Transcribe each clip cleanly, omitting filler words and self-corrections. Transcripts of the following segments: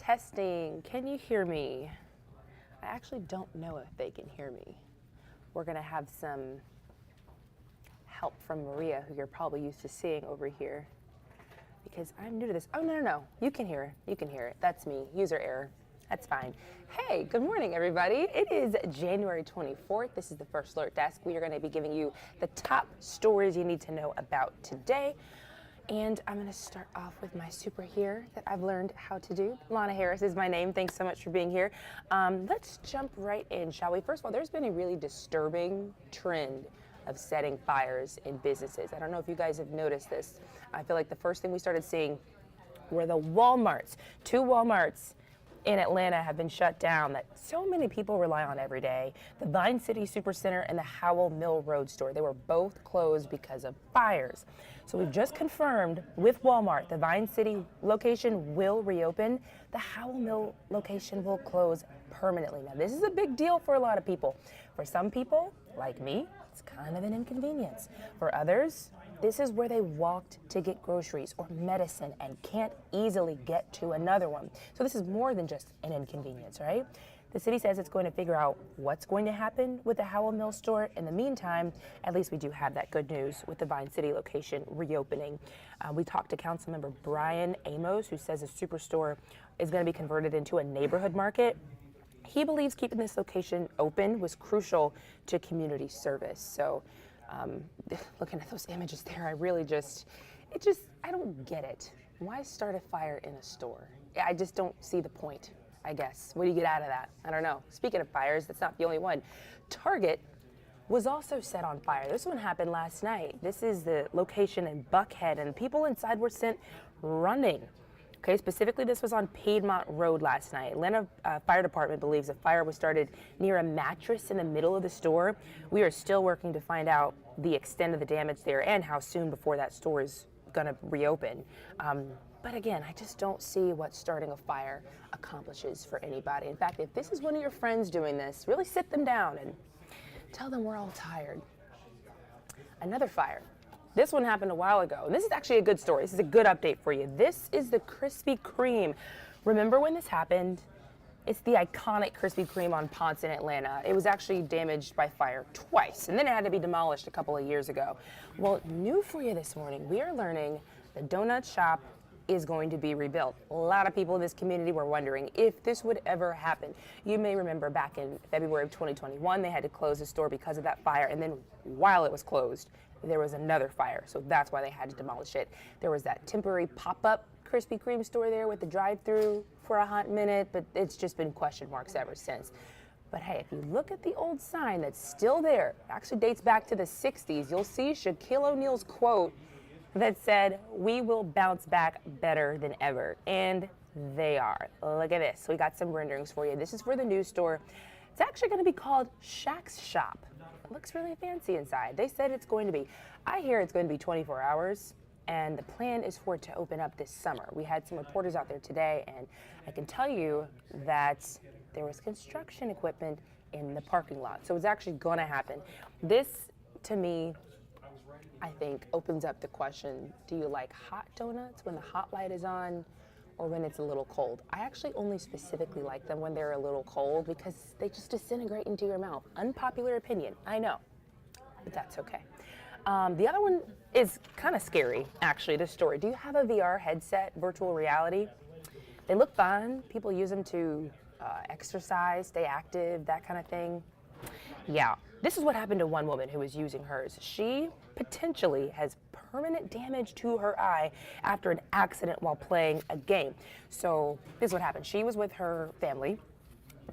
Testing, can you hear me? I actually don't know if they can hear me. We're gonna have some help from Maria, who you're probably used to seeing over here, because I'm new to this. Oh, no, you can hear it, That's me, user error, that's fine. Hey, good morning, everybody. It is January 24th. This is the First Alert Desk. We are gonna be giving you the top stories you need to know about today. And I'm going to start off with my super here that I've learned how to do. Lana Harris is my name. Thanks so much for being here. Let's jump right in, shall we? First of all, there's been a really disturbing trend of setting fires in businesses. I don't know if you guys have noticed this. I feel like the first thing we started seeing were the Walmarts. 2 Walmarts in Atlanta have been shut down that so many people rely on every day. The Vine City Supercenter and the Howell Mill Road store. They were both closed because of fires. So we've just confirmed with Walmart, the Vine City location will reopen. The Howell Mill location will close permanently. Now, this is a big deal for a lot of people. For some people, like me, it's kind of an inconvenience. For others, this is where they walked to get groceries or medicine and can't easily get to another one. So this is more than just an inconvenience, right? The city says it's going to figure out what's going to happen with the Howell Mill store. In the meantime, at least we do have that good news with the Vine City location reopening. We talked to Councilmember Brian Amos, who says a superstore is going to be converted into a neighborhood market. He believes keeping this location open was crucial to community service. So looking at those images there, I don't get it. Why start a fire in a store? I just don't see the point, I guess. What do you get out of that? I don't know. Speaking of fires, that's not the only one. Target was also set on fire. This one happened last night. This is the location in Buckhead, and people inside were sent running. Okay, specifically, this was on Piedmont Road last night. Atlanta Fire Department believes a fire was started near a mattress in the middle of the store. We are still working to find out the extent of the damage there and how soon before that store is going to reopen. But again, I just don't see what starting a fire accomplishes for anybody. In fact, if this is one of your friends doing this, really sit them down and tell them we're all tired. Another fire. This one happened a while ago. And this is actually a good story. This is a good update for you. This is the Krispy Kreme. Remember when this happened? It's the iconic Krispy Kreme on Ponce in Atlanta. It was actually damaged by fire twice, and then it had to be demolished a couple of years ago. Well, new for you this morning, we are learning the donut shop is going to be rebuilt. A lot of people in this community were wondering if this would ever happen. You may remember back in February of 2021, they had to close the store because of that fire, and then while it was closed, there was another fire, so that's why they had to demolish it. There was that temporary pop-up Krispy Kreme store there with the drive-through for a hot minute, but it's just been question marks ever since. But hey, if you look at the old sign that's still there, it actually dates back to the 60s, you'll see Shaquille O'Neal's quote that said, "We will bounce back better than ever." And they are. Look at this. We got some renderings for you. This is for the new store. It's actually going to be called Shaq's Shop. It looks really fancy inside. They said it's going to be. I hear it's going to be 24 hours, and the plan is for it to open up this summer. We had some reporters out there today, and I can tell you that there was construction equipment in the parking lot. So it's actually going to happen. This, to me, I think opens up the question, do you like hot donuts when the hot light is on or when it's a little cold? I actually only specifically like them when they're a little cold because they just disintegrate into your mouth. Unpopular opinion, I know, but that's okay. The other one is kind of scary, actually, this story. Do you have a VR headset, virtual reality? They look fun. People use them to exercise, stay active, that kind of thing. Yeah, this is what happened to one woman who was using hers. She potentially has permanent damage to her eye after an accident while playing a game. So this is what happened. She was with her family.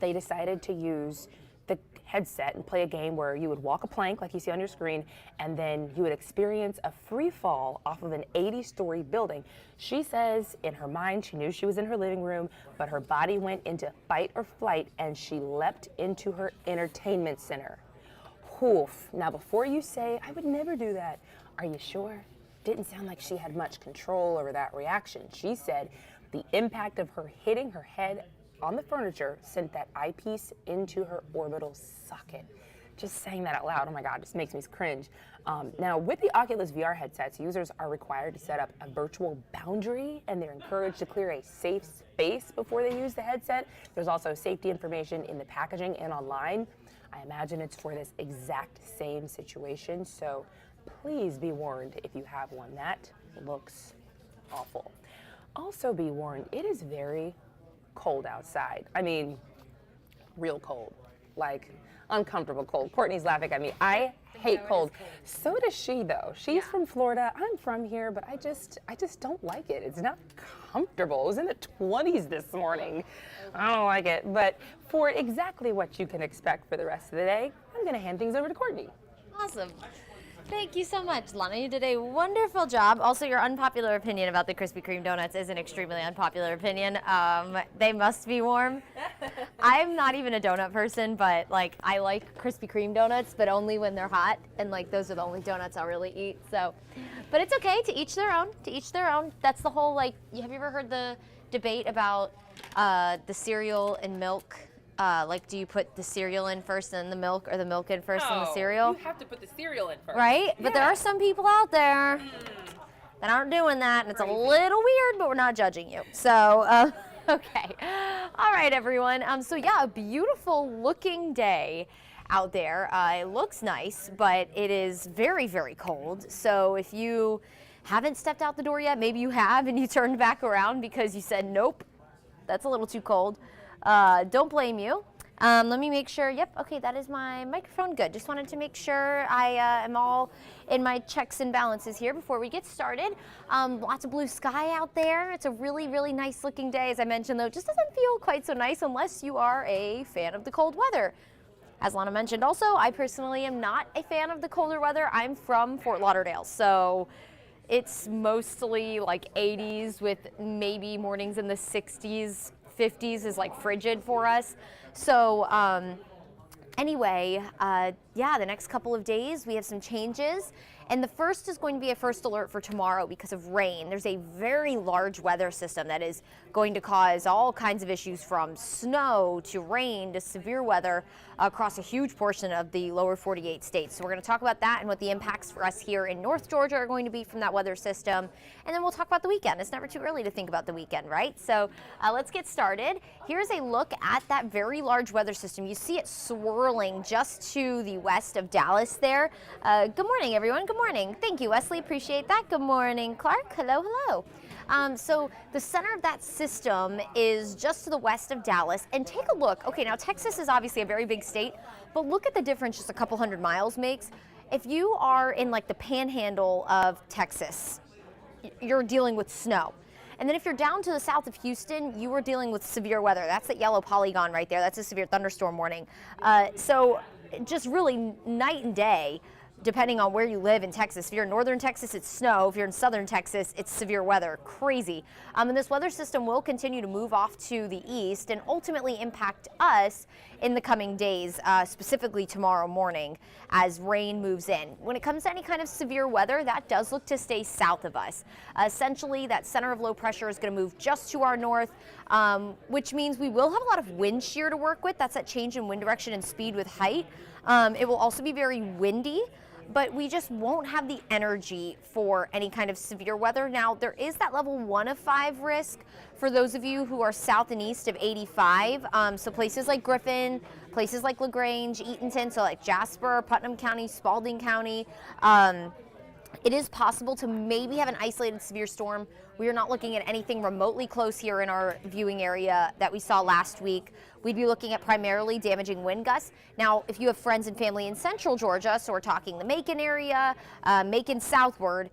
They decided to use the headset and play a game where you would walk a plank like you see on your screen, and then you would experience a free fall off of an 80-story building. She says in her mind she knew she was in her living room, but her body went into fight or flight and she leapt into her entertainment center. Oof. Now before you say, I would never do that, are you sure? Didn't sound like she had much control over that reaction. She said the impact of her hitting her head on the furniture sent that eyepiece into her orbital socket. Just saying that out loud, oh my God, just makes me cringe. Now, with the Oculus VR headsets, users are required to set up a virtual boundary, and they're encouraged to clear a safe space before they use the headset. There's also safety information in the packaging and online. I imagine it's for this exact same situation, so please be warned if you have one. That looks awful. Also be warned, it is very cold outside. I mean, real cold, like uncomfortable cold. Courtney's laughing at me. I hate cold. So does she, though. She's from Florida. I'm from here, but I just don't like it. It's not comfortable. It was in the 20s this morning. I don't like it. But for exactly what you can expect for the rest of the day, I'm going to hand things over to Courtney. Awesome. Thank you so much, Lana. You did a wonderful job. Also, your unpopular opinion about the Krispy Kreme donuts is an extremely unpopular opinion. They must be warm. I'm not even a donut person, but like I like Krispy Kreme donuts, but only when they're hot, and like those are the only donuts I'll really eat. So, but it's okay, to each their own. To each their own. That's the whole like. Have you ever heard the debate about the cereal and milk? Like, do you put the cereal in first and the milk, or the milk in first and the cereal? You have to put the cereal in first. Right? Yeah. But there are some people out there that aren't doing that, and it's a little weird, but we're not judging you. So, okay. All right, everyone. So yeah, a beautiful looking day out there. It looks nice, but it is very, very cold. So if you haven't stepped out the door yet, maybe you have, and you turned back around because you said, nope, that's a little too cold. Don't blame you. Let me make sure. Yep. Okay. That is my microphone. Good. Just wanted to make sure I am all in my checks and balances here before we get started. Lots of blue sky out there. It's a really, really nice looking day. As I mentioned, though, it just doesn't feel quite so nice unless you are a fan of the cold weather. As Lana mentioned also, I personally am not a fan of the colder weather. I'm from Fort Lauderdale, so it's mostly like 80s with maybe mornings in the 60s. 50s is like frigid for us. So anyway, yeah, the next couple of days we have some changes. And the first is going to be a first alert for tomorrow because of rain. There's a very large weather system that is going to cause all kinds of issues, from snow to rain to severe weather across a huge portion of the lower 48 states. So we're going to talk about that and what the impacts for us here in North Georgia are going to be from that weather system. And then we'll talk about the weekend. It's never too early to think about the weekend, right? So let's get started. Here's a look at that very large weather system. You see it swirling just to the west of Dallas there. Good morning, everyone. Good morning. Thank you, Wesley. Appreciate that. Good morning, Clark. Hello, hello. So the center of that system is just to the west of Dallas. And take a look. Okay, now Texas is obviously a very big state, but look at the difference just a couple hundred miles makes. If you are in like the panhandle of Texas, you're dealing with snow. And then if you're down to the south of Houston, you are dealing with severe weather. That's that yellow polygon right there. That's a severe thunderstorm warning. So just really night and day, depending on where you live in Texas. If you're in northern Texas, it's snow. If you're in southern Texas, it's severe weather. Crazy. And this weather system will continue to move off to the east and ultimately impact us in the coming days, specifically tomorrow morning as rain moves in. When it comes to any kind of severe weather, that does look to stay south of us. Essentially, that center of low pressure is going to move just to our north, which means we will have a lot of wind shear to work with. That's that change in wind direction and speed with height. It will also be very windy, but we just won't have the energy for any kind of severe weather. Now, there is that level 1 of 5 risk for those of you who are south and east of 85. So places like Griffin, places like LaGrange, Eatonton, so like Jasper, Putnam County, Spalding County. It is possible to maybe have an isolated severe storm. We are not looking at anything remotely close here in our viewing area that we saw last week. We'd be looking at primarily damaging wind gusts. Now, if you have friends and family in central Georgia, so we're talking the Macon area, Macon southward,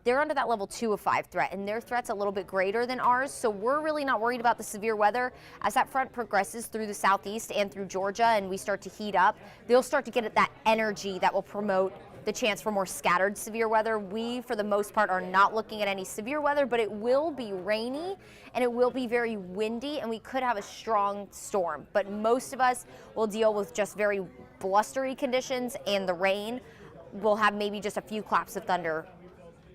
they're under that level 2 of 5 threat, and their threat's a little bit greater than ours. So we're really not worried about the severe weather. As that front progresses through the southeast and through Georgia and we start to heat up, they'll start to get at that energy that will promote the chance for more scattered severe weather. We, for the most part, are not looking at any severe weather, but it will be rainy and it will be very windy, and we could have a strong storm. But most of us will deal with just very blustery conditions and the rain. We'll have maybe just a few claps of thunder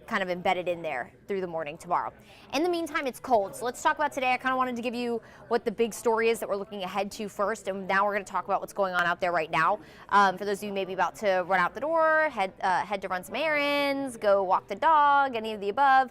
kind of embedded in there through the morning tomorrow. In the meantime, it's cold. So let's talk about today. I kind of wanted to give you what the big story is that we're looking ahead to first, and now we're going to talk about what's going on out there right now. For those of you maybe about to run out the door, head to run some errands, go walk the dog, any of the above.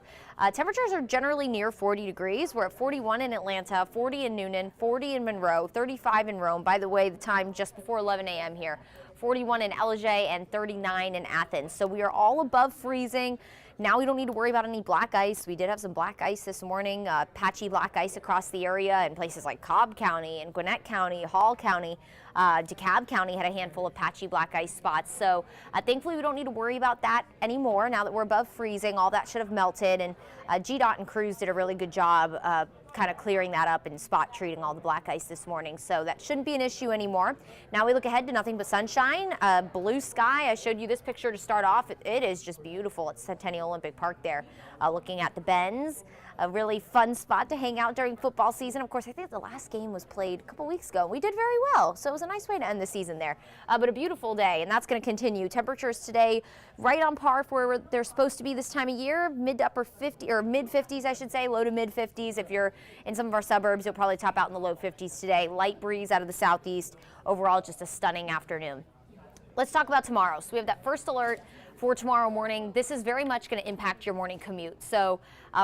Temperatures are generally near 40 degrees. We're at 41 in Atlanta, 40 in Noonan, 40 in Monroe, 35 in Rome. By the way, the time just before 11 a.m. here. 41 in Ellijay and 39 in Athens. So we are all above freezing. Now we don't need to worry about any black ice. We did have some black ice this morning, patchy black ice across the area in places like Cobb County and Gwinnett County, Hall County. DeKalb County had a handful of patchy black ice spots. So thankfully we don't need to worry about that anymore. Now that we're above freezing, all that should have melted, and GDOT and crews did a really good job kind of clearing that up and spot treating all the black ice this morning. So that shouldn't be an issue anymore. Now we look ahead to nothing but sunshine, blue sky. I showed you this picture to start off. It is just beautiful at Centennial Olympic Park there, looking at the bends. A really fun spot to hang out during football season. Of course, I think the last game was played a couple weeks ago. We did very well, so it was a nice way to end the season there. But a beautiful day, and that's going to continue. Temperatures today right on par for where they're supposed to be this time of year, mid to upper 50 or mid 50s, I should say, low to mid 50s. If you're in some of our suburbs, you'll probably top out in the low 50s today. Light breeze out of the southeast. Overall, just a stunning afternoon. Let's talk about tomorrow. So we have that first alert for tomorrow morning. This is very much going to impact your morning commute. So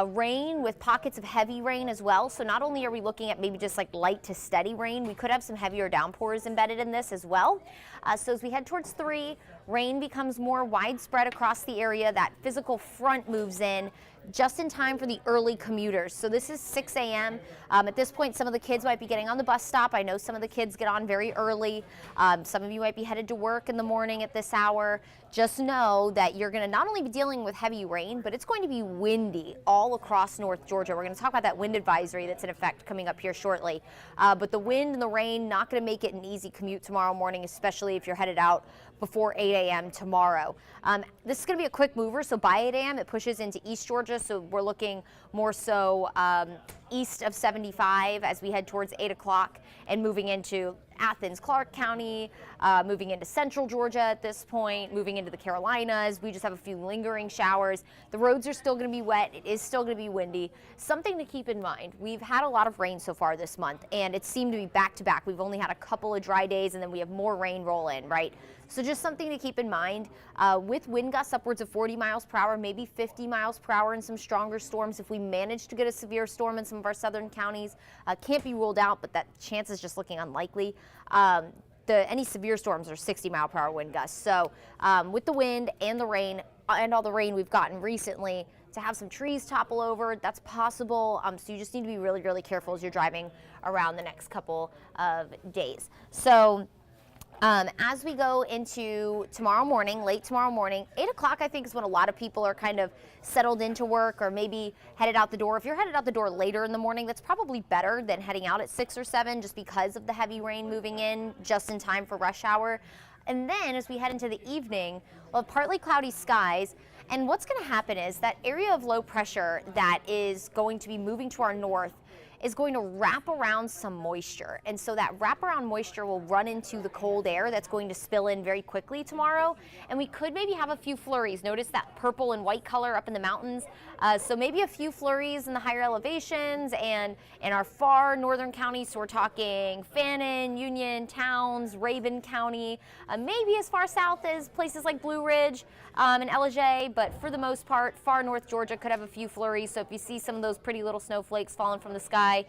rain with pockets of heavy rain as well. So not only are we looking at maybe just like light to steady rain, we could have some heavier downpours embedded in this as well. So as we head towards 3, rain becomes more widespread across the area. That physical front moves in just in time for the early commuters. So this is 6 a.m. At this point, some of the kids might be getting on the bus stop. I know some of the kids get on very early. Some of you might be headed to work in the morning at this hour. Just know that you're going to not only be dealing with heavy rain, but it's going to be windy all across North Georgia. We're going to talk about that wind advisory that's in effect coming up here shortly. But the wind and the rain, not going to make it an easy commute tomorrow morning, especially if you're headed out before 8 a.m. tomorrow. This is going to be a quick mover, so by 8 a.m. it pushes into East Georgia, so we're looking more so east of 75 as we head towards 8 o'clock and moving into Athens, Clark County, moving into central Georgia at this point, moving into the Carolinas. We just have a few lingering showers. The roads are still going to be wet. It is still going to be windy. Something to keep in mind, we've had a lot of rain so far this month, and it seemed to be back to back. We've only had a couple of dry days, and then we have more rain roll in, right? So just something to keep in mind with wind gusts upwards of 40 miles per hour, maybe 50 miles per hour, and some stronger storms. If we manage to get a severe storm in some of our southern counties, can't be ruled out, but that chance is just looking unlikely. Any severe storms are 60 mile per hour wind gusts. So with the wind and the rain and all the rain we've gotten recently, to have some trees topple over, that's possible. So you just need to be really, really careful as you're driving around the next couple of days. So as we go into tomorrow morning, late tomorrow morning, 8 o'clock I think is when a lot of people are kind of settled into work or maybe headed out the door. If you're headed out the door later in the morning, that's probably better than heading out at 6 or 7 just because of the heavy rain moving in just in time for rush hour. And then as we head into the evening, we'll have partly cloudy skies. And what's going to happen is that area of low pressure that is going to be moving to our north is going to wrap around some moisture. And so that wraparound moisture will run into the cold air that's going to spill in very quickly tomorrow. And we could maybe have a few flurries. Notice that purple and white color up in the mountains. So maybe a few flurries in the higher elevations and in our far northern counties. So we're talking Fannin, Union, Towns, Raven County, maybe as far south as places like Blue Ridge and Ellijay. But for the most part, far north Georgia could have a few flurries. So if you see some of those pretty little snowflakes falling from the sky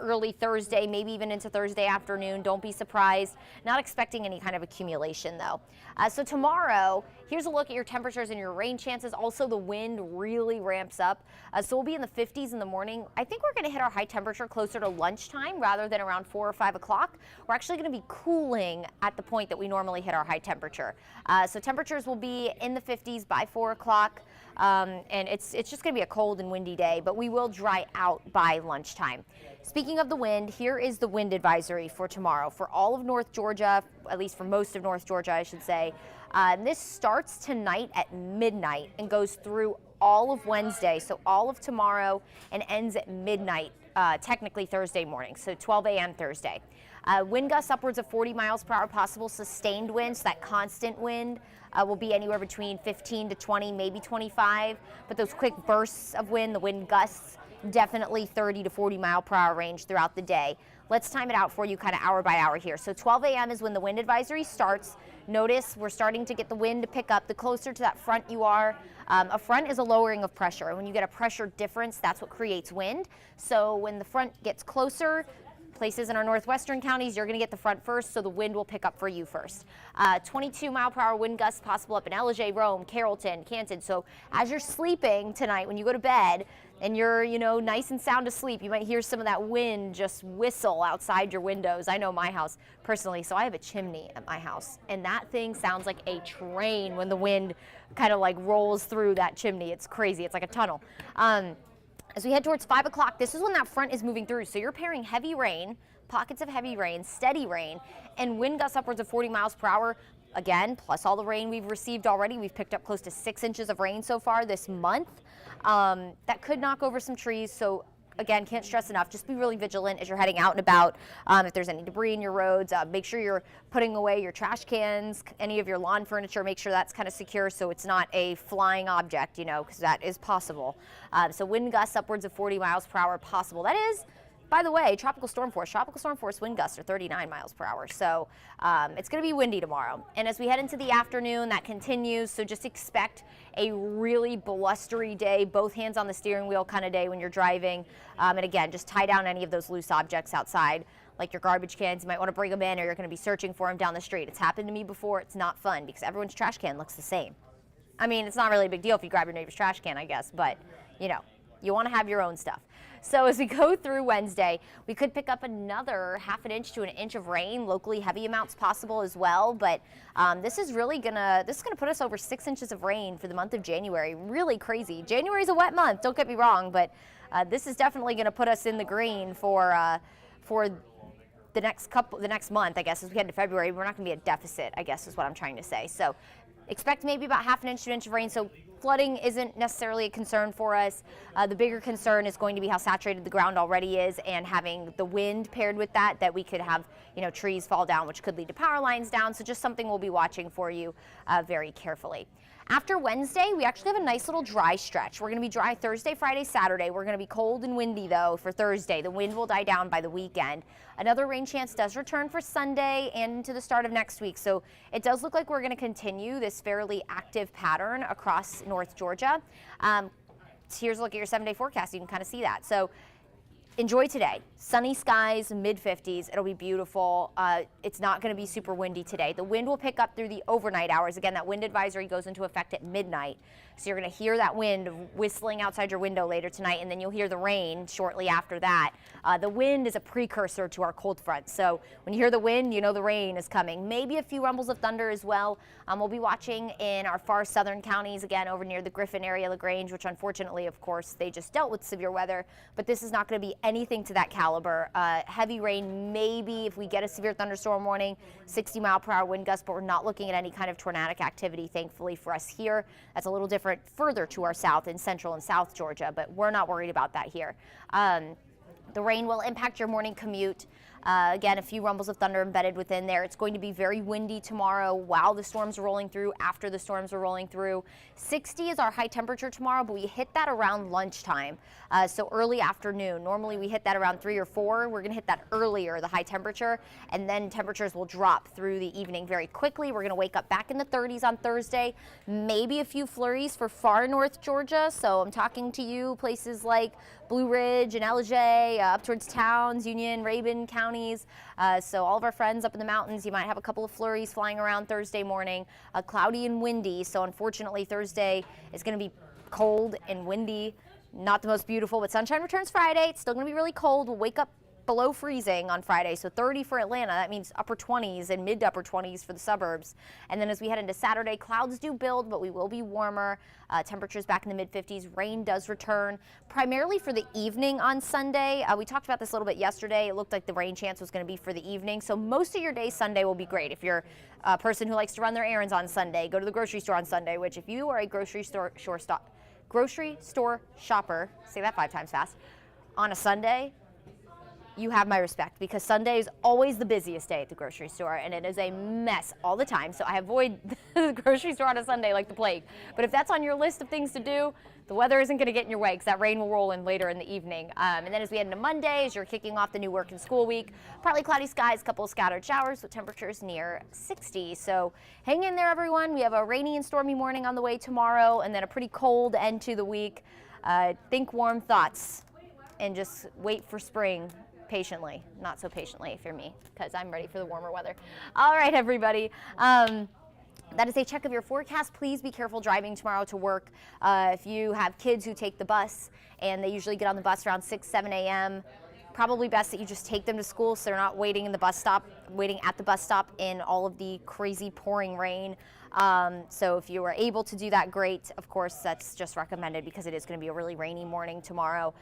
early Thursday, maybe even into Thursday afternoon, don't be surprised. Not expecting any kind of accumulation though. So tomorrow, here's a look at your temperatures and your rain chances. Also, the wind really ramps up. So we'll be in the 50s in the morning. I think we're going to hit our high temperature closer to lunchtime rather than around 4 or 5 o'clock. We're actually going to be cooling at the point that we normally hit our high temperature. So temperatures will be in the 50s by 4 o'clock. And it's just going to be a cold and windy day, but we will dry out by lunchtime. Speaking of the wind, here is the wind advisory for tomorrow for all of North Georgia, at least for most of North Georgia, I should say. This starts tonight at midnight and goes through all of Wednesday, so all of tomorrow, and ends at midnight technically Thursday morning, so 12 a.m. Thursday. Wind gusts upwards of 40 miles per hour possible, sustained winds, that constant wind will be anywhere between 15 to 20, maybe 25, but those quick bursts of wind, the wind gusts, definitely 30 to 40 mile per hour range throughout the day. Let's time it out for you kind of hour by hour here. So 12 a.m. is when the wind advisory starts. Notice we're starting to get the wind to pick up. The closer to that front you are, a front is a lowering of pressure. And when you get a pressure difference, that's what creates wind. So when the front gets closer, places in our northwestern counties, you're going to get the front first, so the wind will pick up for you first. 22 mile per hour wind gusts possible up in Ellijay, Rome, Carrollton, Canton. So as you're sleeping tonight, when you go to bed and you're, nice and sound asleep, you might hear some of that wind just whistle outside your windows. I know my house personally, so I have a chimney at my house, and that thing sounds like a train when the wind kind of like rolls through that chimney. It's crazy. It's like a tunnel. As we head towards 5 o'clock, this is when that front is moving through. So you're pairing heavy rain, pockets of heavy rain, steady rain, and wind gusts upwards of 40 miles per hour. Again, plus all the rain we've received already. We've picked up close to 6 inches of rain so far this month. That could knock over some trees. So again, can't stress enough, just be really vigilant as you're heading out and about. If there's any debris in your roads, make sure you're putting away your trash cans, any of your lawn furniture, make sure that's kind of secure so it's not a flying object, because that is possible. So wind gusts upwards of 40 miles per hour possible. That is, by the way, tropical storm force wind gusts are 39 miles per hour. So it's going to be windy tomorrow. And as we head into the afternoon, that continues. So just expect a really blustery day, both hands on the steering wheel kind of day when you're driving. And again, just tie down any of those loose objects outside, like your garbage cans. You might want to bring them in, or you're going to be searching for them down the street. It's happened to me before. It's not fun because everyone's trash can looks the same. I mean, it's not really a big deal if you grab your neighbor's trash can, I guess, but you want to have your own stuff. So as we go through Wednesday, we could pick up another half an inch to an inch of rain, locally heavy amounts possible as well. But this is gonna put us over 6 inches of rain for the month of January. Really crazy. January is a wet month, don't get me wrong, but this is definitely gonna put us in the green for the next month, I guess. As we head to February, we're not gonna be at deficit, I guess is what I'm trying to say. So expect maybe about half an inch to an inch of rain. So flooding isn't necessarily a concern for us. The bigger concern is going to be how saturated the ground already is, and having the wind paired with that we could have, trees fall down, which could lead to power lines down. So just something we'll be watching for you very carefully. After Wednesday, we actually have a nice little dry stretch. We're going to be dry Thursday, Friday, Saturday. We're going to be cold and windy, though, for Thursday. The wind will die down by the weekend. Another rain chance does return for Sunday and into the start of next week. So it does look like we're going to continue this fairly active pattern across North Georgia. Here's a look at your 7-day forecast. You can kind of see that. So enjoy today. Sunny skies, mid-50s. It'll be beautiful. It's not going to be super windy today. The wind will pick up through the overnight hours. Again, that wind advisory goes into effect at midnight. So you're going to hear that wind whistling outside your window later tonight, and then you'll hear the rain shortly after that. The wind is a precursor to our cold front. So when you hear the wind, you know the rain is coming. Maybe a few rumbles of thunder as well. We'll be watching in our far southern counties, again, over near the Griffin area, LaGrange, which unfortunately, of course, they just dealt with severe weather. But this is not going to be anything to that caliber. Heavy rain, maybe if we get a severe thunderstorm warning, 60 mile per hour wind gusts, but we're not looking at any kind of tornadic activity, thankfully, for us here. That's a little different further to our south in central and south Georgia, but we're not worried about that here. The rain will impact your morning commute. Again, a few rumbles of thunder embedded within there. It's going to be very windy tomorrow while the storms are rolling through, after the storms are rolling through. 60 is our high temperature tomorrow, but we hit that around lunchtime, so early afternoon. Normally we hit that around 3 or 4. We're going to hit that earlier, the high temperature, and then temperatures will drop through the evening very quickly. We're going to wake up back in the 30s on Thursday, maybe a few flurries for far north Georgia. So I'm talking to you places like Blue Ridge and Ellijay, up towards Towns, Union, Rabun counties. So all of our friends up in the mountains, you might have a couple of flurries flying around Thursday morning. Cloudy and windy, so unfortunately Thursday is going to be cold and windy. Not the most beautiful, but sunshine returns Friday. It's still going to be really cold. We'll wake up below freezing on Friday, so 30 for Atlanta. That means upper 20s and mid to upper 20s for the suburbs. And then as we head into Saturday, clouds do build, but we will be warmer. Temperatures back in the mid-50s. Rain does return, primarily for the evening on Sunday. We talked about this a little bit yesterday. It looked like the rain chance was going to be for the evening, so most of your day Sunday will be great. If you're a person who likes to run their errands on Sunday, go to the grocery store on Sunday, which if you are a grocery store shopper, say that 5 times fast, on a Sunday, you have my respect, because Sunday is always the busiest day at the grocery store, and it is a mess all the time. So I avoid the grocery store on a Sunday like the plague. But if that's on your list of things to do, the weather isn't going to get in your way, because that rain will roll in later in the evening. And then as we head into Monday, as you're kicking off the new work and school week, partly cloudy skies, a couple of scattered showers with temperatures near 60. So hang in there, everyone. We have a rainy and stormy morning on the way tomorrow, and then a pretty cold end to the week. Think warm thoughts and just wait for spring patiently. Not so patiently if you're me, because I'm ready for the warmer weather. All right, everybody. That is a check of your forecast. Please be careful driving tomorrow to work. If you have kids who take the bus, and they usually get on the bus around 6, 7 a.m., probably best that you just take them to school so they're not waiting at the bus stop in all of the crazy pouring rain. So if you are able to do that, great. Of course, that's just recommended because it is going to be a really rainy morning tomorrow.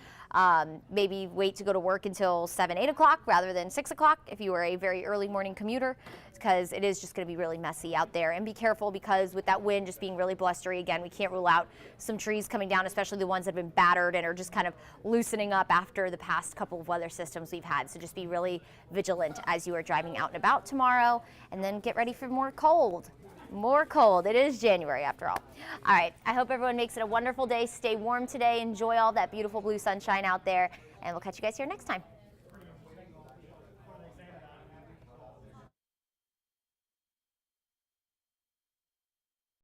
Maybe wait to go to work until 7, 8 o'clock rather than 6 o'clock if you are a very early morning commuter, because it is just going to be really messy out there. And be careful, because with that wind just being really blustery, again, we can't rule out some trees coming down, especially the ones that have been battered and are just kind of loosening up after the past couple of weather systems we've had. So just be really vigilant as you are driving out and about tomorrow, and then get ready for more cold. More cold. It is January after all. All right. I hope everyone makes it a wonderful day. Stay warm today. Enjoy all that beautiful blue sunshine out there. And we'll catch you guys here next time.